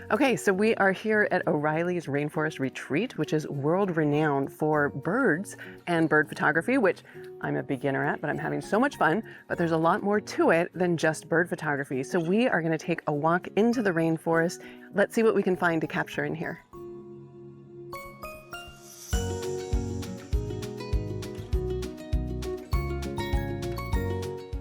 Okay, so we are here at O'Reilly's Rainforest Retreat, which is world-renowned for birds and bird photography, which I'm a beginner at, but I'm having so much fun. But there's a lot more to it than just bird photography. So we are going to take a walk into the rainforest. Let's see what we can find to capture in here.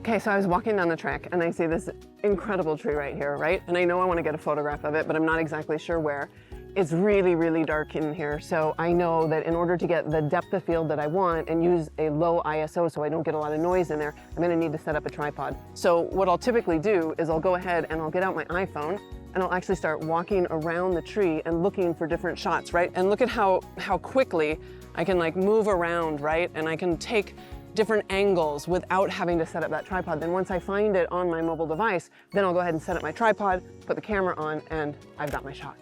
Okay, so I was walking down the track and I see this incredible tree right here, right? And I know I want to get a photograph of it, but I'm not exactly sure where. It's really, really dark in here. So I know that in order to get the depth of field that I want and use a low ISO so I don't get a lot of noise in there, I'm gonna need to set up a tripod. So what I'll typically do is I'll go ahead and I'll get out my iPhone and I'll actually start walking around the tree and looking for different shots, right? And look at how quickly I can like move around, right? And I can take different angles without having to set up that tripod. Then once I find it on my mobile device, then I'll go ahead and set up my tripod, put the camera on, and I've got my shot.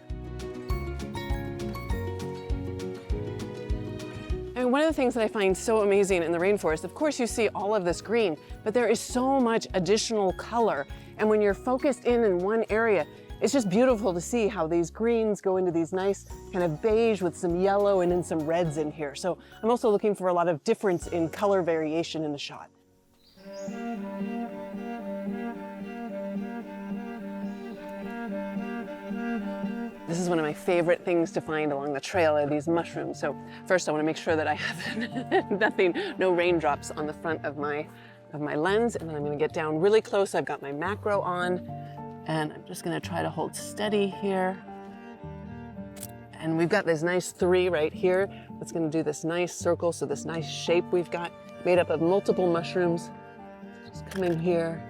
And one of the things that I find so amazing in the rainforest, of course you see all of this green, but there is so much additional color. And when you're focused in one area, it's just beautiful to see how these greens go into these nice kind of beige with some yellow and then some reds in here. So I'm also looking for a lot of difference in color variation in the shot. This is one of my favorite things to find along the trail are these mushrooms. So first I want to make sure that I have no raindrops on the front of my lens, and then I'm going to get down really close. I've got my macro on. And I'm just gonna try to hold steady here. And we've got this nice 3 right here that's gonna do this nice circle, so this nice shape we've got made up of multiple mushrooms. Just come in here.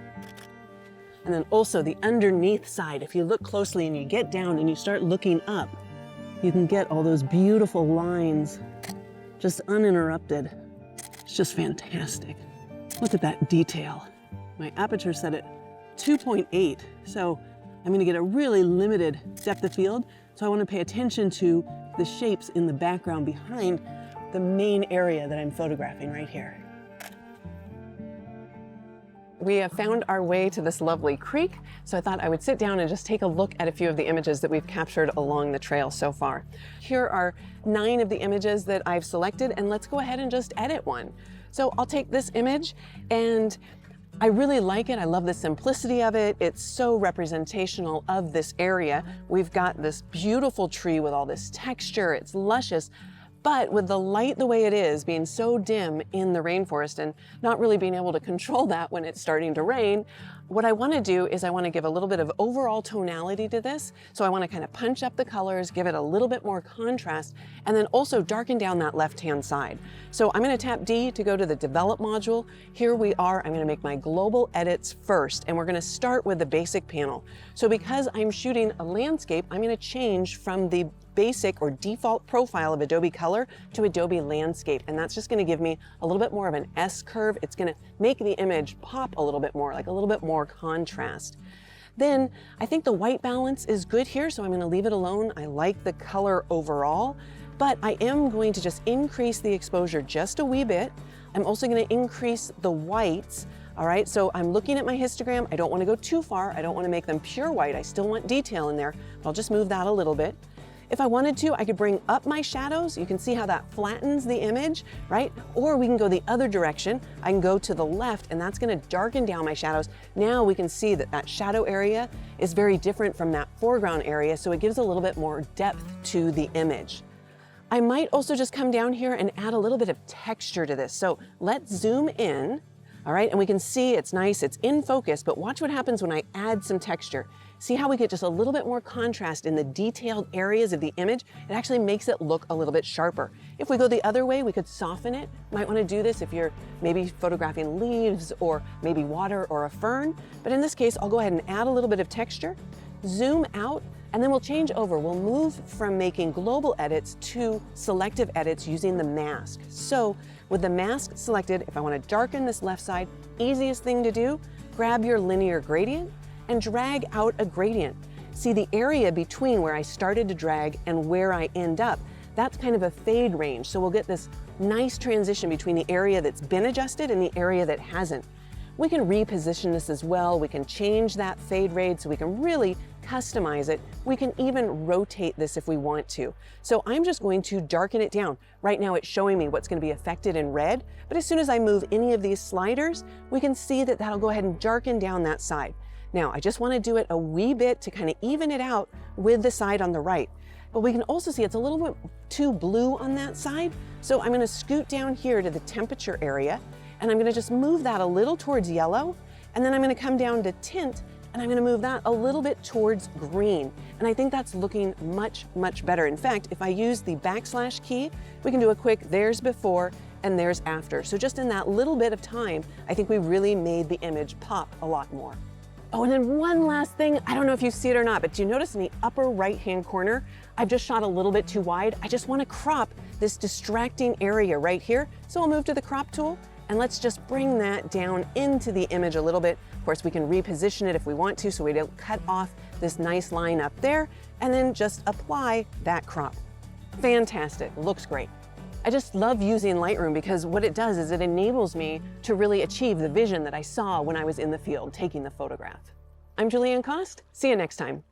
And then also the underneath side, if you look closely and you get down and you start looking up, you can get all those beautiful lines just uninterrupted. It's just fantastic. Look at that detail. My aperture set at 2.8, so I'm going to get a really limited depth of field, so I want to pay attention to the shapes in the background behind the main area that I'm photographing right here. We have found our way to this lovely creek, so I thought I would sit down and just take a look at a few of the images that we've captured along the trail so far. Here are 9 of the images that I've selected, and let's go ahead and just edit one. So I'll take this image, and I really like it. I love the simplicity of it. It's so representational of this area. We've got this beautiful tree with all this texture. It's luscious, but with the light the way it is, being so dim in the rainforest and not really being able to control that when it's starting to rain, what I want to do is I want to give a little bit of overall tonality to this. So I want to kind of punch up the colors, give it a little bit more contrast, and then also darken down that left-hand side. So I'm going to tap D to go to the Develop module. Here we are. I'm going to make my global edits first, and we're going to start with the basic panel. So because I'm shooting a landscape, I'm going to change from the basic or default profile of Adobe Color to Adobe Landscape. And that's just gonna give me a little bit more of an S curve. It's gonna make the image pop a little bit more, like a little bit more contrast. Then I think the white balance is good here, so I'm gonna leave it alone. I like the color overall, but I am going to just increase the exposure just a wee bit. I'm also gonna increase the whites. All right, so I'm looking at my histogram. I don't wanna go too far. I don't wanna make them pure white. I still want detail in there, but I'll just move that a little bit. If I wanted to, I could bring up my shadows. You can see how that flattens the image, right? Or we can go the other direction. I can go to the left, and that's gonna darken down my shadows. Now we can see that that shadow area is very different from that foreground area, so it gives a little bit more depth to the image. I might also just come down here and add a little bit of texture to this. So let's zoom in, all right? And we can see it's nice, it's in focus, but watch what happens when I add some texture. See how we get just a little bit more contrast in the detailed areas of the image? It actually makes it look a little bit sharper. If we go the other way, we could soften it. Might want to do this if you're maybe photographing leaves or maybe water or a fern. But in this case, I'll go ahead and add a little bit of texture, zoom out, and then we'll change over. We'll move from making global edits to selective edits using the mask. So with the mask selected, if I want to darken this left side, easiest thing to do, grab your linear gradient and drag out a gradient. See the area between where I started to drag and where I end up, that's kind of a fade range. So we'll get this nice transition between the area that's been adjusted and the area that hasn't. We can reposition this as well. We can change that fade rate so we can really customize it. We can even rotate this if we want to. So I'm just going to darken it down. Right now it's showing me what's going to be affected in red, but as soon as I move any of these sliders, we can see that that'll go ahead and darken down that side. Now, I just want to do it a wee bit to kind of even it out with the side on the right. But we can also see it's a little bit too blue on that side. So I'm going to scoot down here to the temperature area, and I'm going to just move that a little towards yellow. And then I'm going to come down to tint, and I'm going to move that a little bit towards green. And I think that's looking much, much better. In fact, if I use the backslash key, we can do a quick there's before and there's after. So just in that little bit of time, I think we really made the image pop a lot more. Oh, and then one last thing, I don't know if you see it or not, but do you notice in the upper right-hand corner, I've just shot a little bit too wide. I just want to crop this distracting area right here. So I'll move to the crop tool, and let's just bring that down into the image a little bit. Of course, we can reposition it if we want to, so we don't cut off this nice line up there, and then just apply that crop. Fantastic, looks great. I just love using Lightroom because what it does is it enables me to really achieve the vision that I saw when I was in the field taking the photograph. I'm Julieanne Kost. See you next time.